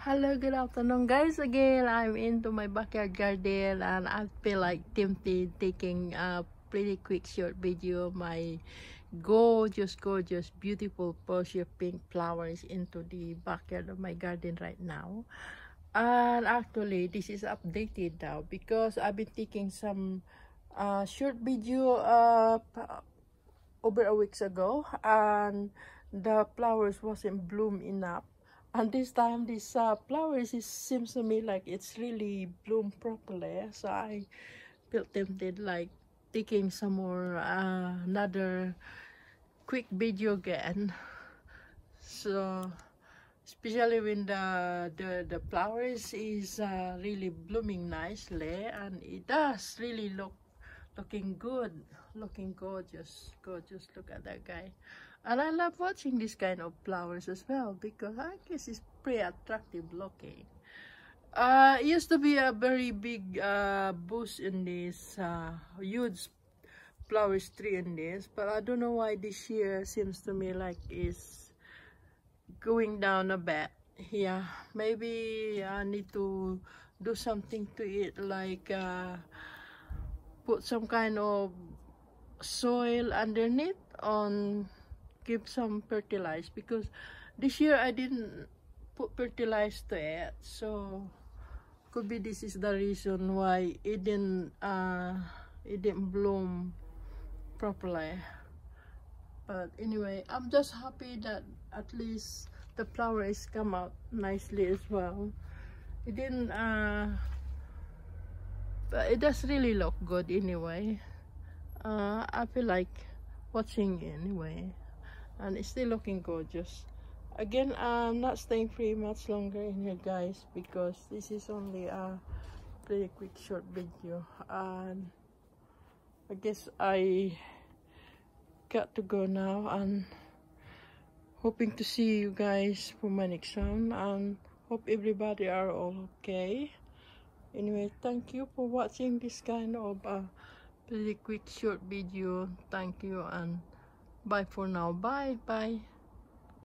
Hello, good afternoon guys. Again, I'm into my backyard garden and I feel like tempted taking a pretty quick short video of my gorgeous beautiful Persia pink flowers into the backyard of my garden right now. And actually this is updated now because I've been taking some short video over a weeks ago, and the flowers wasn't bloom enough, and this time this flowers seems to me like it's really bloom properly, so I felt tempted like taking some more another quick video again. So especially when the flowers is really blooming nicely, and it does really looking good, looking gorgeous. Look at that guy. And I love watching this kind of flowers as well because I guess it's pretty attractive looking. It used to be a very big bush in this huge flowers tree in this, but I don't know why this year seems to me like it's going down a bit. Yeah, maybe I need to do something to it, like put some kind of soil underneath on, give some fertilize, because this year I didn't put fertilize to it, so could be this is the reason why it didn't bloom properly. But anyway, I'm just happy that at least the flowers come out nicely as well. It didn't but it does really look good anyway. I feel like watching it anyway, and it's still looking gorgeous. Again, I'm not staying pretty much longer in here guys because this is only a pretty quick short video, and I guess I got to go now, and hoping to see you guys for my next one, and hope everybody are all okay. Anyway, thank you for watching this kind of pretty quick short video. Thank you, and bye for now. Bye.